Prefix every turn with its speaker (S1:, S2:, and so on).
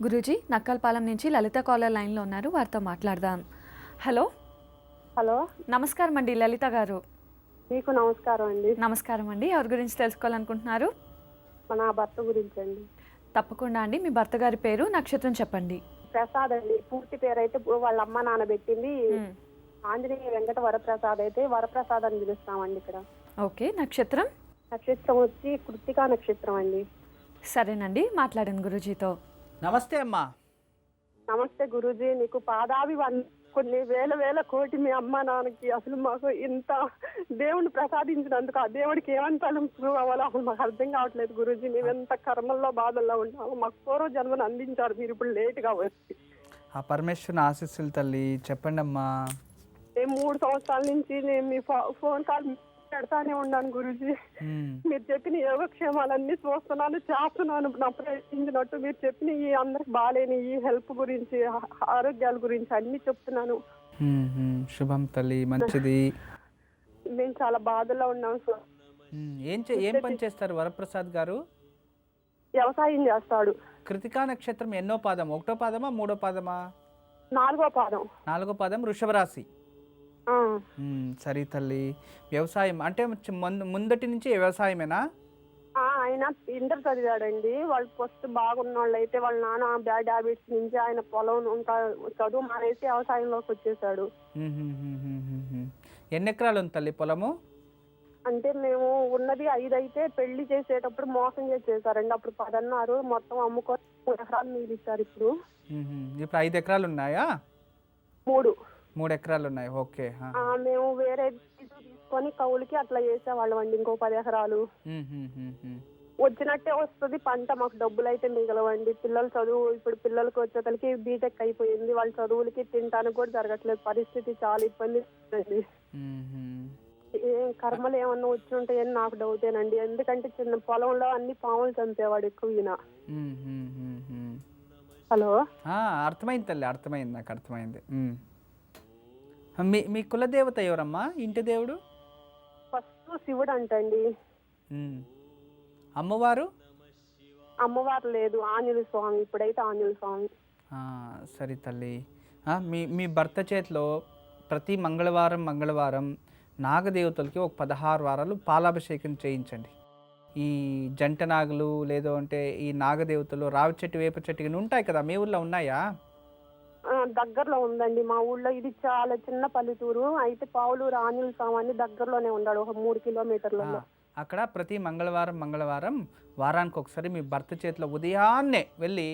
S1: గురూజీ నక్కలపాలెం నుంచి లలిత కాలర్ లైన్లో ఉన్నారు, వారితో మాట్లాడదాం. హలో
S2: హలో,
S1: నమస్కారం అండి లలిత గారు.
S2: మీకు నమస్కారం అండి.
S1: నమస్కారం అండి. ఎవరి గురించి తెలుసుకోవాలనుకుంటున్నారు?
S2: నా భర్త గురించి అండి.
S1: తప్పకుండా అండి. మీ భర్త గారి పేరు, నక్షత్రం చెప్పండి.
S2: ప్రసాద్ అండి. పూర్తి పేరు అయితే వాళ్ళ అమ్మ నాన్న పెట్టింది ఆంజనేయ వెంకట వరప్రసాద్, అయితే వరప్రసాద్ అని పిలుస్తామండి ఇక్కడ.
S1: ఓకే. నక్షత్రం?
S2: నక్షత్రం వచ్చి కృత్తికా నక్షత్రం అండి.
S1: సరేనండి, మాట్లాడండి గురూజీతో.
S3: నమస్తే అమ్మా.
S2: నమస్తే గురూజీ. నీకు పాదావి కొన్ని వేల వేల కోటి మీ అమ్మ నాన్నకి. అసలు మాకు ఇంత దేవుని ప్రసాదించినందుకు ఆ దేవుడికి ఏమంత ప్రూవ్ అవ్వాలో అసలు మాకు అర్థం కావట్లేదు గురూజీ. మేము ఎంత కర్మల్లో బాధల్లో ఉంటాము. మాకు పూర్వ జన్మను అందించారు మీరు ఇప్పుడు లేట్గా వచ్చి.
S3: ఆ పరమేశ్వరుని ఆశీస్సులు తల్లి. చెప్పండి అమ్మా.
S2: నేను 3 సంవత్సరాల నుంచి నేను మీ ఫోన్ కాల్ పెడతానే ఉన్నాను గురూజీ. మీరు చెప్పిన యోగక్షేమాలన్నీ చూస్తున్నాను, చేస్తున్నాను. నా ప్రయత్నించినట్టు మీరు చెప్పిన ఈ అందరికి బాగాలేని ఈ హెల్ప్ గురించి, ఆరోగ్యాల గురించి అన్ని చెప్తున్నాను.
S3: శుభం తల్లి, మంచిది.
S2: మేము చాలా బాధలో ఉన్నాం సార్.
S3: ఏం పని చేస్తారు వరప్రసాద్ గారు?
S2: వ్యవసాయం చేస్తాడు.
S3: కృతికా నక్షత్రం ఎన్నో పాదం? 1వ పాదమా 3వ పాదమా?
S2: 4వ పాదం.
S3: 4వ పాదం, వృషభ రాశి. సరే తల్లి. వ్యవసాయం అంటే ముందటి నుంచి వ్యవసాయమేనా?
S2: ఆయన ఇంటర్ చదివాడండి. వాళ్ళు ఫస్ట్ బాగున్న వాళ్ళు అయితే వాళ్ళ నాన్న బ్యాడ్ హ్యాబిట్స్ నుంచి ఆయన పొలం ఇంకా చదువు మానేసి వ్యవసాయంలోకి వచ్చేసాడు.
S3: ఎన్ని ఎకరాలు ఉంది తల్లి పొలము?
S2: అంటే మేము ఉన్నది 5 అయితే పెళ్లి చేసేటప్పుడు మోసం చేసేసారండి. అప్పుడు 10 అన్నారు. మొత్తం అమ్ముకొని 3 ఎకరాలు మీరు ఇచ్చారు.
S3: ఇప్పుడు 5 ఎకరాలు ఉన్నాయా? 3 ఎకరాలు ఉన్నాయి. ఓకే.
S2: మేము వేరే తీసుకొని కౌలుకి అట్లా చేసేవాళ్ళం అండి. ఇంకో 10 ఎకరాలు వచ్చినట్టే వస్తుంది పంట. మాకు డబ్బులు అయితే మిగలవండి. పిల్లల చదువు, ఇప్పుడు పిల్లలకి వచ్చేతలకి బీటెక్ అయిపోయింది. వాళ్ళ చదువులకి తినడానికి కూడా జరగట్లేదు. పరిస్థితి చాలా ఇబ్బంది అండి. ఏం కర్మలు ఏమన్నా వచ్చి ఉంటాయని నాకు డౌటేనండి. ఎందుకంటే చిన్న పొలంలో అన్ని పాములు చంపేవాడు ఎక్కువ ఈయన. హలో,
S3: అర్థమైంది తల్లి, అర్థమైంది, నాకు అర్థమైంది. మీ కులదేవత ఎవరమ్మా? ఇంటి దేవుడు?
S2: ఫస్ట్ శివుడు అంటండి.
S3: అమ్మవారు?
S2: అమ్మవారు లేదు, ఆంజనేయ స్వామి. ఇప్పుడైతే ఆంజనేయ స్వామి.
S3: సరే తల్లి. మీ భర్త చేతిలో ప్రతి మంగళవారం నాగదేవతలకి ఒక 16 వారాలు పాలాభిషేకం చేయించండి. ఈ జంట నాగులు లేదో అంటే ఈ నాగదేవతలు రావి చెట్టు, వేప చెట్టు ఉంటాయి కదా, మీ ఊళ్ళో ఉన్నాయా?
S2: దగ్గరలో ఉందండి మా ఊళ్ళో. ఇది చాలా చిన్న పల్లెటూరు. అయితే పావులూరు ఆంజనేయ స్వామి అని దగ్గరలోనే ఉన్నాడు, ఒక 3 కిలోమీటర్లలో.
S3: అక్కడ ప్రతి మంగళవారం వారానికి ఒకసారి మీ భర్త చేతిలో ఉదయాన్నే వెళ్ళి